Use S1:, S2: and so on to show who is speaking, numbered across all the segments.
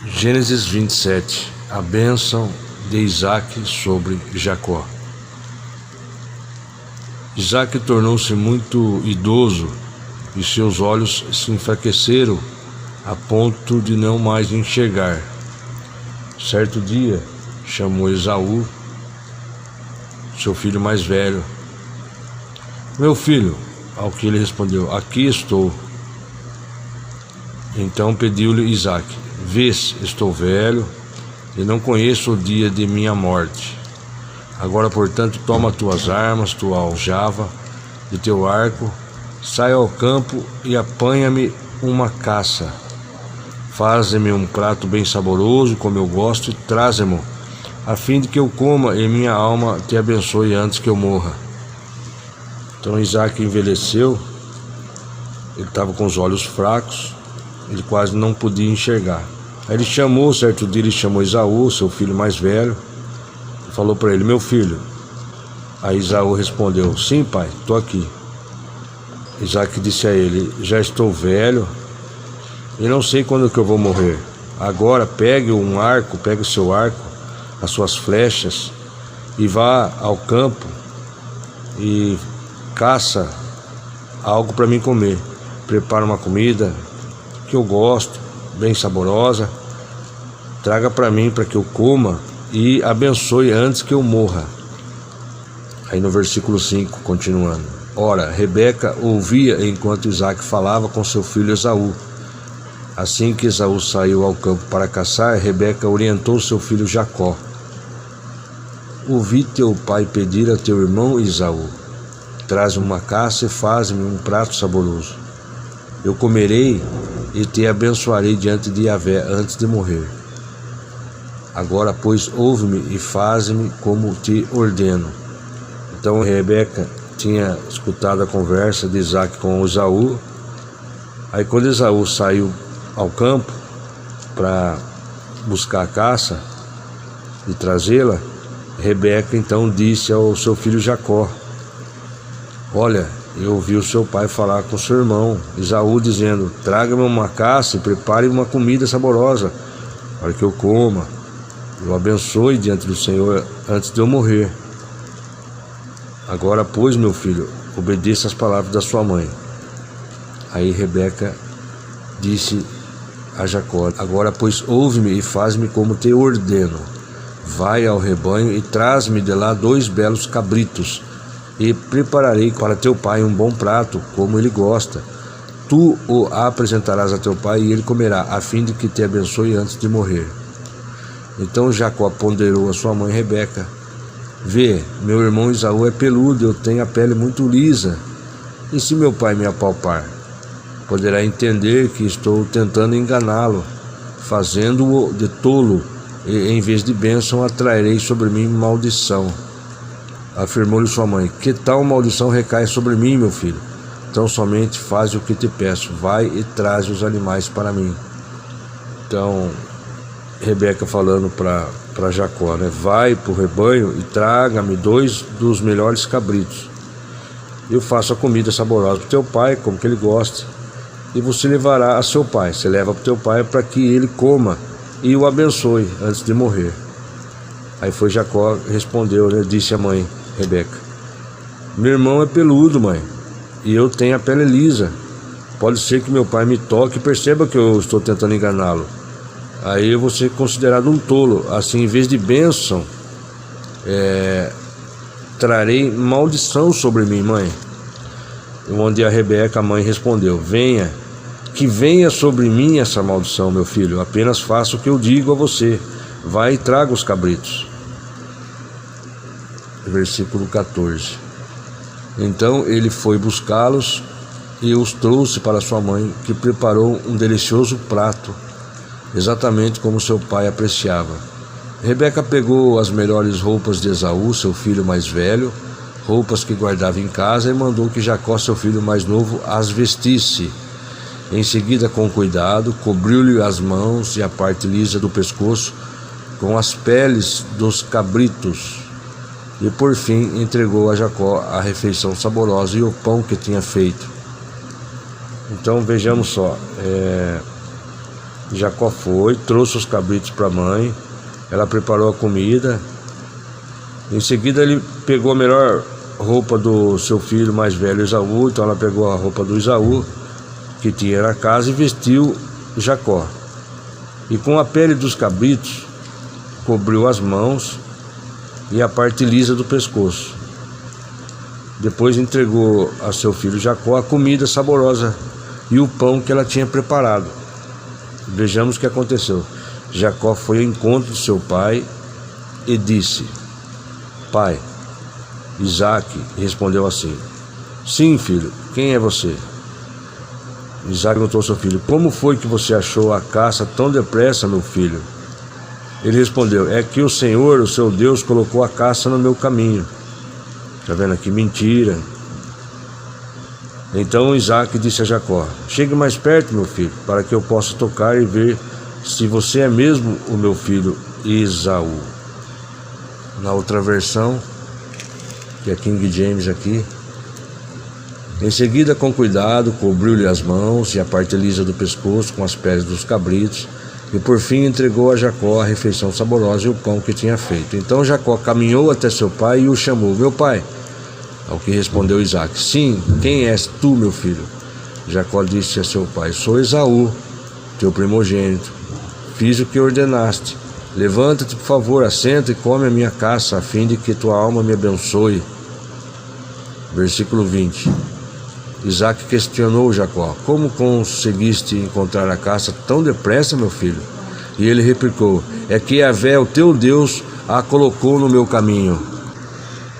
S1: Gênesis 27. A bênção de Isaac sobre Jacó. Isaac tornou-se muito idoso e seus olhos se enfraqueceram a ponto de não mais enxergar. Certo dia, chamou Esaú, seu filho mais velho. Meu filho, ao que ele respondeu, aqui estou. Então pediu-lhe Isaac, vês, estou velho e não conheço o dia de minha morte. Agora, portanto, toma tuas armas, tua aljava e teu arco, sai ao campo e apanha-me uma caça. Faze-me um prato bem saboroso, como eu gosto, e traze-mo, a fim de que eu coma e minha alma te abençoe antes que eu morra. Então Isaac envelheceu, ele estava com os olhos fracos, ele quase não podia enxergar. Aí ele chamou, certo dia ele chamou Esaú, seu filho mais velho, e falou para ele, meu filho. Aí Esaú respondeu, sim pai, estou aqui. Isaac disse a ele, já estou velho e não sei quando que eu vou morrer. Agora pegue um arco, pegue o seu arco, as suas flechas e vá ao campo e caça algo para mim comer. Prepara uma comida que eu gosto, bem saborosa, traga para mim para que eu coma e abençoe antes que eu morra. Aí no versículo 5, continuando. Ora, Rebeca ouvia enquanto Isaac falava com seu filho Esaú. Assim que Esaú saiu ao campo para caçar, Rebeca orientou seu filho Jacó. Ouvi teu pai pedir a teu irmão Esaú, traz-me uma caça e faz-me um prato saboroso. Eu comerei e te abençoarei diante de Yahvé antes de morrer. Agora, pois, ouve-me e faze-me como te ordeno. Então Rebeca tinha escutado a conversa de Isaac com Esaú. Aí quando Esaú saiu ao campo para buscar a caça e trazê-la, Rebeca então disse ao seu filho Jacó, olha, eu ouvi o seu pai falar com seu irmão Esaú dizendo, traga-me uma caça e prepare uma comida saborosa para que eu coma, eu abençoe diante do Senhor antes de eu morrer. Agora, pois, meu filho, obedeça às palavras da sua mãe. Aí Rebeca disse a Jacó, agora, pois, ouve-me e faz-me como te ordeno. Vai ao rebanho e traz-me de lá 2 belos cabritos, e prepararei para teu pai um bom prato, como ele gosta. Tu o apresentarás a teu pai e ele comerá, a fim de que te abençoe antes de morrer. Então Jacó ponderou a sua mãe Rebeca. Vê, meu irmão Esaú é peludo, eu tenho a pele muito lisa. E se meu pai me apalpar, poderá entender que estou tentando enganá-lo, fazendo-o de tolo, e em vez de bênção atrairei sobre mim maldição. Afirmou-lhe sua mãe, que tal maldição recai sobre mim, meu filho? Então somente faz o que te peço, vai e traze os animais para mim. Então Rebeca falando para Jacó, né? Vai para o rebanho e traga-me 2 dos melhores cabritos. Eu faço a comida saborosa para o teu pai, como que ele gosta. E você levará a seu pai, você leva para o teu pai para que ele coma e o abençoe antes de morrer. Aí foi Jacó, respondeu, né? Disse a mãe Rebeca, meu irmão é peludo, mãe, e eu tenho a pele lisa. Pode ser que meu pai me toque e perceba que eu estou tentando enganá-lo. Aí eu vou ser considerado um tolo. Assim, em vez de bênção, trarei maldição sobre mim, mãe. Onde a Rebeca, a mãe, respondeu, venha, que venha sobre mim essa maldição, meu filho. Apenas faça o que eu digo a você. Vai e traga os cabritos. Versículo 14. Então ele foi buscá-los e os trouxe para sua mãe, que preparou um delicioso prato, exatamente como seu pai apreciava. Rebeca pegou as melhores roupas de Esaú, seu filho mais velho, roupas que guardava em casa, e mandou que Jacó, seu filho mais novo, as vestisse. Em seguida, com cuidado, cobriu-lhe as mãos e a parte lisa do pescoço com as peles dos cabritos. E por fim entregou a Jacó a refeição saborosa e o pão que tinha feito. Então vejamos só, Jacó foi, trouxe os cabritos para a mãe, ela preparou a comida. Em seguida ele pegou a melhor roupa do seu filho mais velho Esaú, então ela pegou a roupa do Esaú que tinha na casa e vestiu Jacó. E com a pele dos cabritos cobriu as mãos e a parte lisa do pescoço. Depois entregou a seu filho Jacó a comida saborosa e o pão que ela tinha preparado. Vejamos o que aconteceu. Jacó foi ao encontro de seu pai e disse: Pai. Isaque respondeu assim: Sim, filho, quem é você? Isaque perguntou ao seu filho: Como foi que você achou a caça tão depressa, meu filho? Ele respondeu: É que o Senhor, o seu Deus, colocou a caça no meu caminho. Está vendo aqui? Mentira. Então Isaque disse a Jacó: Chegue mais perto, meu filho, para que eu possa tocar e ver se você é mesmo o meu filho Esaú. Na outra versão, que é King James aqui: Em seguida, com cuidado, cobriu-lhe as mãos e a parte lisa do pescoço com as peles dos cabritos, e por fim entregou a Jacó a refeição saborosa e o pão que tinha feito. Então Jacó caminhou até seu pai e o chamou: Meu pai. Ao que respondeu Isaque: Sim, quem és tu, meu filho? Jacó disse a seu pai: Sou Esaú, teu primogênito. Fiz o que ordenaste. Levanta-te, por favor, assenta e come a minha caça, a fim de que tua alma me abençoe. Versículo 20. Isaque questionou Jacó: Como conseguiste encontrar a caça tão depressa, meu filho? E ele replicou: É que Yahvé, o teu Deus, a colocou no meu caminho.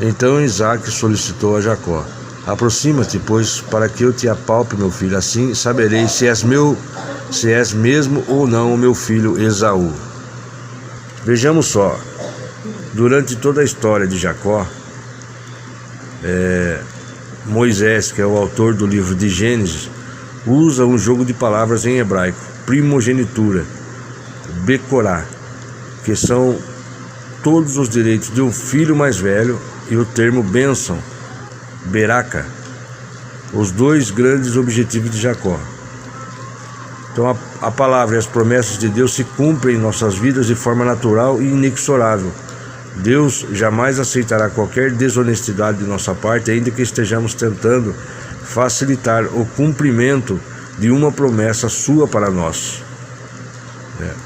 S1: Então Isaque solicitou a Jacó: Aproxima-te, pois, para que eu te apalpe, meu filho. Assim saberei se és mesmo ou não o meu filho Esaú. Vejamos só, durante toda a história de Jacó, Moisés, que é o autor do livro de Gênesis, usa um jogo de palavras em hebraico: primogenitura, becorá, que são todos os direitos de um filho mais velho, e o termo bênção, beraca, os dois grandes objetivos de Jacó. Então a palavra e as promessas de Deus se cumprem em nossas vidas de forma natural e inexorável. Deus jamais aceitará qualquer desonestidade de nossa parte, ainda que estejamos tentando facilitar o cumprimento de uma promessa sua para nós.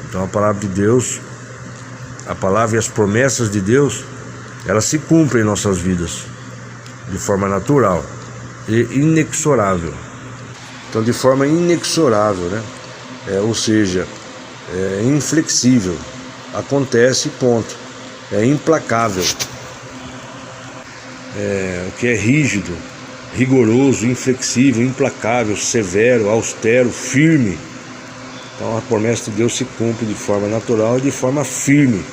S1: Então a palavra de Deus, a palavra e as promessas de Deus, elas se cumprem em nossas vidas de forma natural e inexorável. Então, de forma inexorável, ou seja, inflexível, acontece, ponto. É implacável, que é rígido, rigoroso, inflexível, implacável, severo, austero, firme. Então a promessa de Deus se cumpre de forma natural e de forma firme,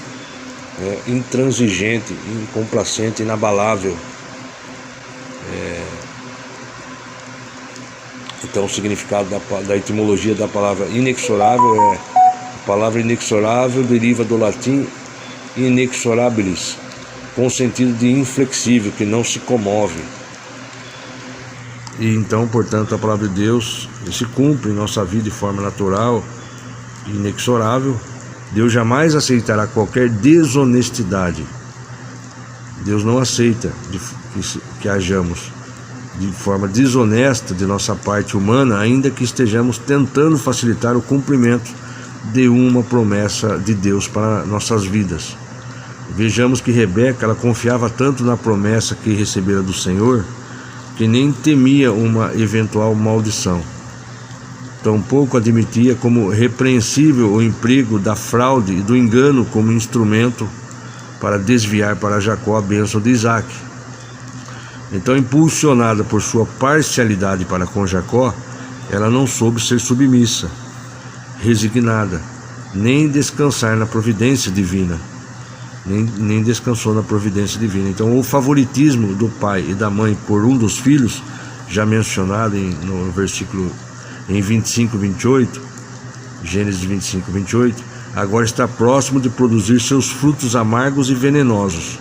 S1: intransigente, incomplacente, inabalável. Então o significado da etimologia da palavra inexorável a palavra inexorável deriva do latim inexorabilis, com o sentido de inflexível, que não se comove. E então, portanto, a palavra de Deus se cumpre em nossa vida de forma natural e inexorável. Deus jamais aceitará qualquer desonestidade. Deus não aceita que hajamos de forma desonesta de nossa parte humana, ainda que estejamos tentando facilitar o cumprimento de uma promessa de Deus para nossas vidas. Vejamos que Rebeca, ela confiava tanto na promessa que recebera do Senhor, que nem temia uma eventual maldição. Tampouco admitia como repreensível o emprego da fraude e do engano como instrumento para desviar para Jacó a bênção de Isaque. Então, impulsionada por sua parcialidade para com Jacó, ela não soube ser submissa, resignada, nem descansar na providência divina. Nem descansou na providência divina. Então, o favoritismo do pai e da mãe por um dos filhos, já mencionado no versículo em 25 e 28, Gênesis 25 e 28, agora está próximo de produzir seus frutos amargos e venenosos.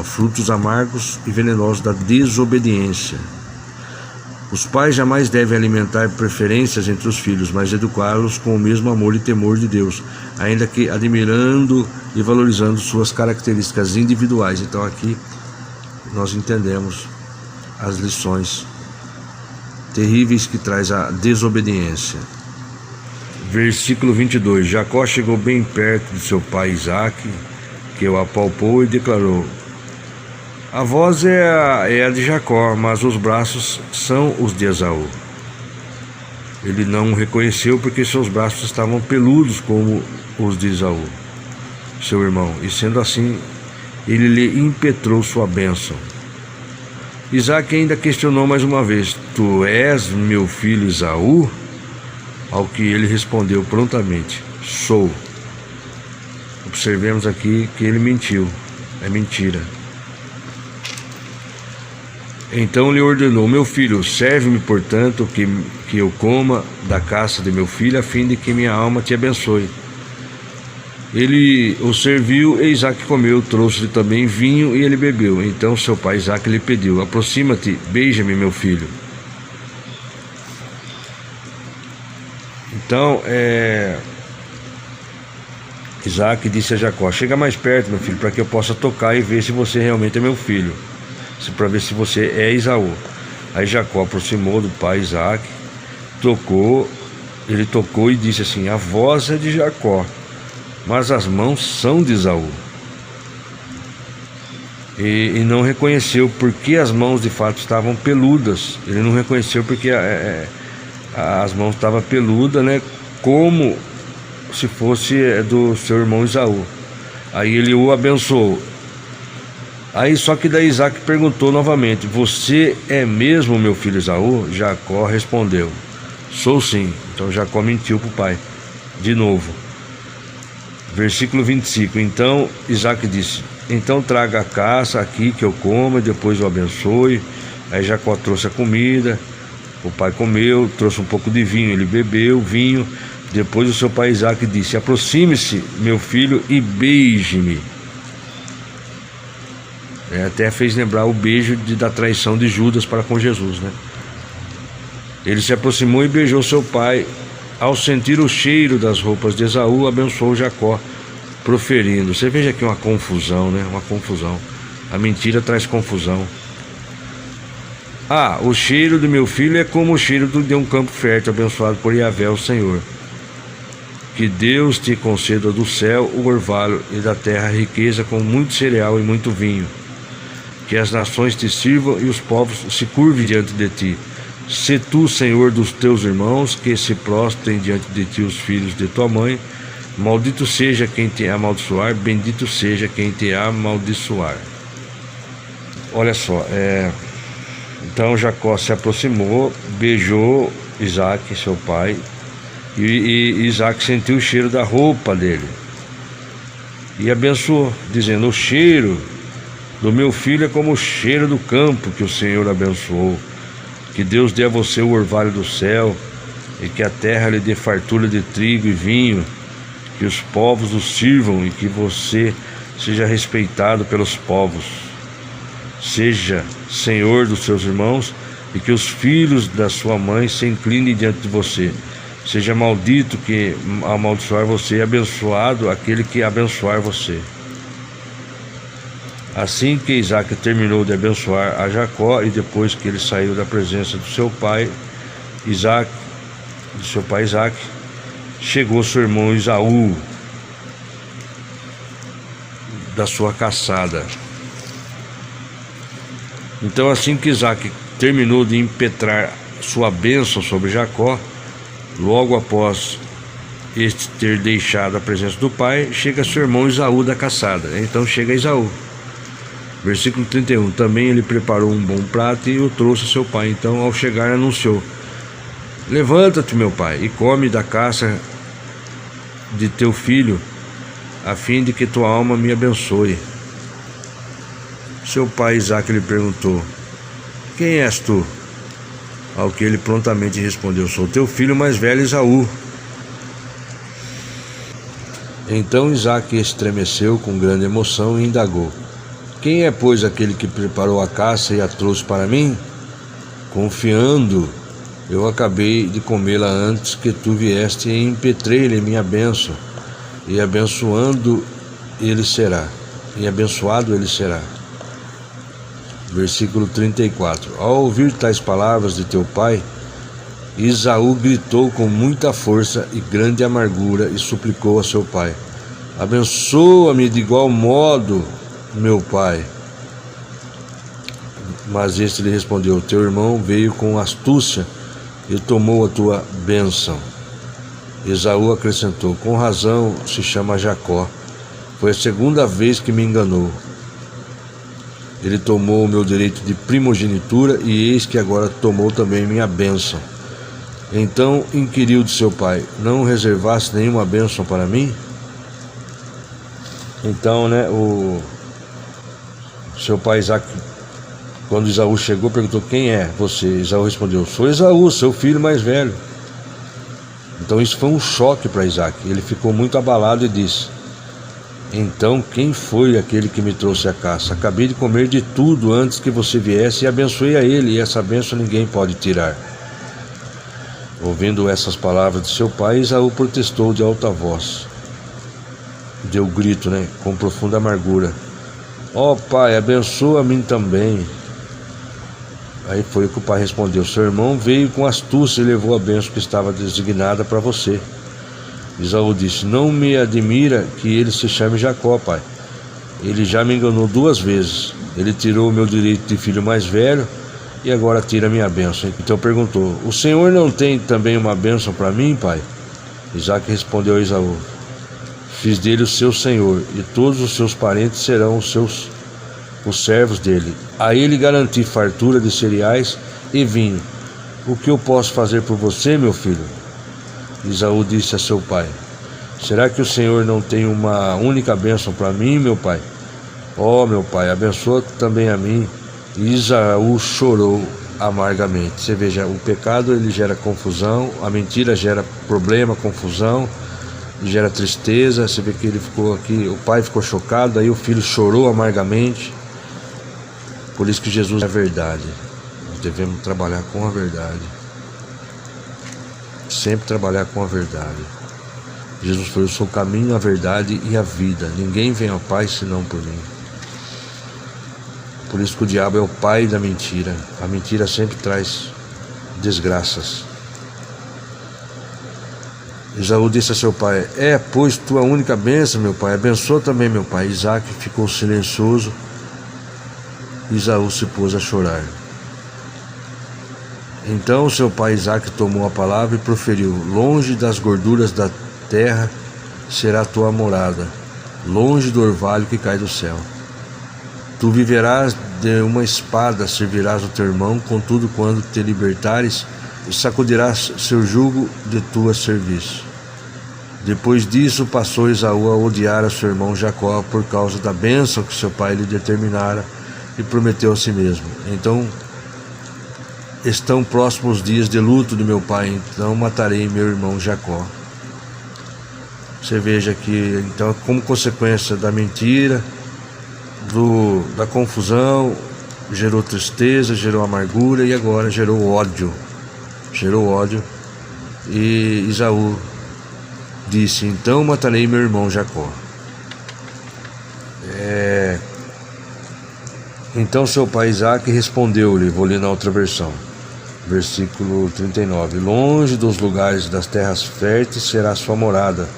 S1: Frutos amargos e venenosos da desobediência. Os pais jamais devem alimentar preferências entre os filhos, mas educá-los com o mesmo amor e temor de Deus, ainda que admirando e valorizando suas características individuais. Então aqui nós entendemos as lições terríveis que traz a desobediência. Versículo 22. Jacó chegou bem perto de seu pai Isaque, que o apalpou e declarou: a voz é a de Jacó, mas os braços são os de Esaú. Ele não o reconheceu porque seus braços estavam peludos como os de Esaú, seu irmão, e sendo assim, ele lhe impetrou sua bênção. Isaque ainda questionou mais uma vez: tu és meu filho Esaú? Ao que ele respondeu prontamente: sou. Observemos aqui que ele mentiu, é mentira. Então lhe ordenou: meu filho, serve-me, portanto, que eu coma da caça de meu filho, a fim de que minha alma te abençoe. Ele o serviu e Isaque comeu, trouxe-lhe também vinho e ele bebeu. Então seu pai Isaque lhe pediu: aproxima-te, beija-me, meu filho. Então Isaque disse a Jacó: chega mais perto, meu filho, para que eu possa tocar e ver se você realmente é meu filho, para ver se você é Esaú. Aí Jacó aproximou do pai Isaque, ele tocou e disse assim: a voz é de Jacó, mas as mãos são de Esaú. E não reconheceu porque as mãos de fato estavam peludas. Ele não reconheceu porque as mãos estavam peludas, né, como se fosse do seu irmão Esaú. Aí ele o abençoou. Aí só que daí Isaque perguntou novamente: você é mesmo meu filho Esaú? Jacó respondeu: sou sim. Então Jacó mentiu para o pai de novo. Versículo 25. Então Isaque disse: então traga a caça aqui que eu coma e depois o abençoe. Aí Jacó trouxe a comida, o pai comeu, trouxe um pouco de vinho, ele bebeu vinho. Depois o seu pai Isaque disse: aproxime-se, meu filho, e beije-me. Até fez lembrar o beijo da traição de Judas para com Jesus, né? Ele se aproximou e beijou seu pai. Ao sentir o cheiro das roupas de Esaú, abençoou Jacó, proferindo. Você veja aqui uma confusão, né? Uma confusão. A mentira traz confusão. O cheiro do meu filho é como o cheiro de um campo fértil, abençoado por Yahvé, o Senhor. Que Deus te conceda do céu o orvalho e da terra a riqueza com muito cereal e muito vinho. Que as nações te sirvam e os povos se curvem diante de ti. Se tu, Senhor dos teus irmãos, que se prostrem diante de ti os filhos de tua mãe. Maldito seja quem te amaldiçoar, bendito seja quem te amaldiçoar. Olha só, então Jacó se aproximou, beijou Isaque, seu pai, e Isaque sentiu o cheiro da roupa dele e abençoou, dizendo: o cheiro do meu filho é como o cheiro do campo que o Senhor abençoou. Que Deus dê a você o orvalho do céu, e que a terra lhe dê fartura de trigo e vinho, que os povos o sirvam e que você seja respeitado pelos povos. Seja senhor dos seus irmãos e que os filhos da sua mãe se inclinem diante de você. Seja maldito que amaldiçoar você e abençoado aquele que abençoar você. Assim que Isaque terminou de abençoar a Jacó, e depois que ele saiu da presença do seu pai Isaque, chegou seu irmão Esaú da sua caçada. Então, assim que Isaque terminou de impetrar sua bênção sobre Jacó, logo após este ter deixado a presença do pai, chega seu irmão Esaú da caçada. Então chega Esaú. Versículo 31. Também ele preparou um bom prato e o trouxe a seu pai. Então, ao chegar, anunciou: levanta-te, meu pai, e come da caça de teu filho, a fim de que tua alma me abençoe. Seu pai Isaque lhe perguntou: quem és tu? Ao que ele prontamente respondeu: sou teu filho mais velho Esaú. Então Isaque estremeceu com grande emoção e indagou: quem é, pois, aquele que preparou a caça e a trouxe para mim? Confiando, eu acabei de comê-la antes que tu vieste e impetrei-lhe minha bênção, e abençoado ele será. Versículo 34. Ao ouvir tais palavras de teu pai, Esaú gritou com muita força e grande amargura e suplicou a seu pai: abençoa-me de igual modo, meu pai. Mas este lhe respondeu: teu irmão veio com astúcia e tomou a tua bênção. Esaú acrescentou: com razão se chama Jacó. Foi a segunda vez que me enganou. Ele tomou o meu direito de primogenitura e eis que agora tomou também minha bênção. Então inquiriu de seu pai: não reservaste nenhuma bênção para mim? Então, o seu pai Isaac, quando Esaú chegou, perguntou: quem é você? Esaú respondeu: sou Esaú, seu filho mais velho. Então isso foi um choque para Isaac. Ele ficou muito abalado e disse: então quem foi aquele que me trouxe a caça? Acabei de comer de tudo antes que você viesse e abençoei a ele, e essa bênção ninguém pode tirar. Ouvindo essas palavras de seu pai, Esaú protestou de alta voz. Deu grito, com profunda amargura: ó pai, abençoa a mim também. Aí foi o que o pai respondeu: seu irmão veio com astúcia e levou a bênção que estava designada para você. Esaú disse: não me admira que ele se chame Jacó, pai. Ele já me enganou 2 vezes. Ele tirou o meu direito de filho mais velho e agora tira a minha bênção. Então perguntou: o senhor não tem também uma bênção para mim, pai? Isaac respondeu a Esaú: fiz dele o seu senhor, e todos os seus parentes serão os servos dele. A ele garanti fartura de cereais e vinho. O que eu posso fazer por você, meu filho? Esaú disse a seu pai: será que o senhor não tem uma única bênção para mim, meu pai? Ó, meu pai, abençoa também a mim. E Esaú chorou amargamente. Você veja, o pecado ele gera confusão, a mentira gera problema, confusão, gera tristeza. Você vê que ele ficou aqui, o pai ficou chocado, aí o filho chorou amargamente. Por isso que Jesus é a verdade. Nós devemos trabalhar com a verdade. Sempre trabalhar com a verdade. Jesus foi: eu sou o caminho, a verdade e a vida. Ninguém vem ao Pai senão por mim. Por isso que o diabo é o pai da mentira. A mentira sempre traz desgraças. Esaú disse a seu pai: pois tua única bênção, meu pai, abençoa também, meu pai. Isaac ficou silencioso. Esaú se pôs a chorar. Então seu pai Isaac tomou a palavra e proferiu: longe das gorduras da terra será a tua morada, longe do orvalho que cai do céu. Tu viverás de uma espada, servirás o teu irmão, contudo quando te libertares, sacudirás seu jugo de tua serviço. Depois disso passou Esaú a odiar a seu irmão Jacó por causa da bênção que seu pai lhe determinara e prometeu a si mesmo. Então estão próximos os dias de luto de meu pai, então matarei meu irmão Jacó. Você veja que, então, como consequência da mentira, da confusão, gerou tristeza, gerou amargura e agora gerou ódio. E Esaú disse: então matarei meu irmão Jacó. Então seu pai Isaac respondeu-lhe, vou ler na outra versão, versículo 39: longe dos lugares das terras férteis será a sua morada,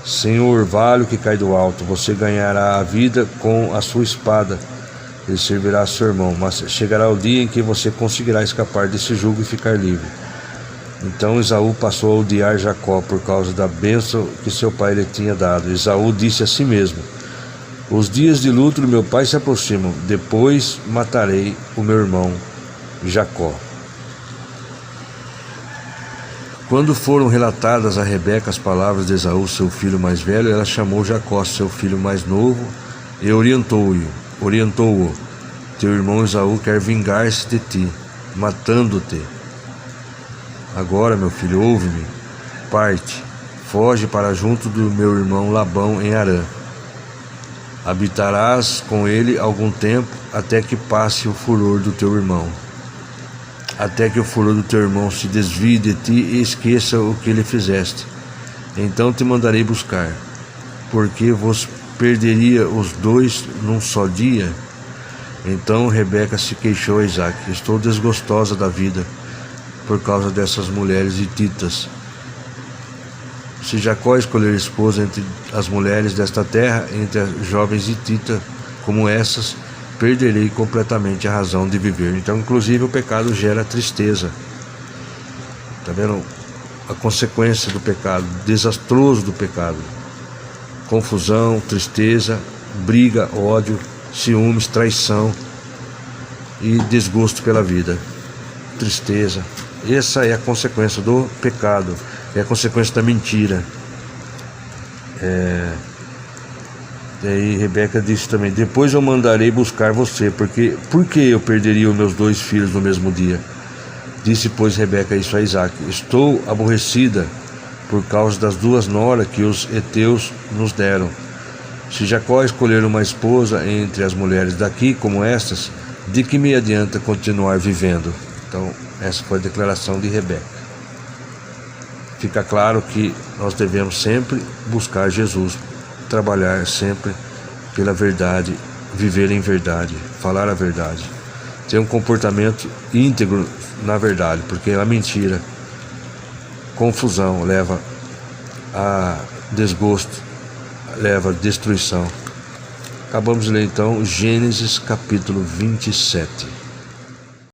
S1: sem o orvalho que cai do alto. Você ganhará a vida com a sua espada, ele servirá a seu irmão, mas chegará o dia em que você conseguirá escapar desse jugo e ficar livre. Então Esaú passou a odiar Jacó por causa da bênção que seu pai lhe tinha dado. Esaú disse a si mesmo: os dias de luto do meu pai se aproximam, depois matarei o meu irmão Jacó. Quando foram relatadas a Rebeca as palavras de Esaú, seu filho mais velho, ela chamou Jacó, seu filho mais novo, e orientou-o: teu irmão Esaú quer vingar-se de ti, matando-te. Agora, meu filho, ouve-me, parte, foge para junto do meu irmão Labão em Harã. Habitarás com ele algum tempo, até que passe o furor do teu irmão. até que o furor do teu irmão se desvie de ti e esqueça o que lhe fizeste. Então te mandarei buscar, porque vos perderia os dois num só dia. Então Rebeca se queixou a Isaque: estou desgostosa da vida por causa dessas mulheres hititas. Se Jacó escolher esposa entre as mulheres desta terra, entre as jovens hititas como essas, perderei completamente a razão de viver. Então, inclusive, o pecado gera tristeza. Está vendo? A consequência do pecado, desastroso do pecado: confusão, tristeza, briga, ódio, ciúmes, traição e desgosto pela vida. Tristeza. Essa é a consequência do pecado, é a consequência da mentira. E aí Rebeca disse também: depois eu mandarei buscar você, por que eu perderia os meus 2 filhos no mesmo dia? Disse, pois, Rebeca isso a Isaque: estou aborrecida por causa das 2 noras que os heteus nos deram. Se Jacó escolher uma esposa entre as mulheres daqui como estas, de que me adianta continuar vivendo? Então, essa foi a declaração de Rebeca. Fica claro que nós devemos sempre buscar Jesus, trabalhar sempre pela verdade, viver em verdade, falar a verdade, ter um comportamento íntegro na verdade, porque a mentira, confusão, leva a desgosto, leva a destruição. Acabamos de ler então Gênesis capítulo 27.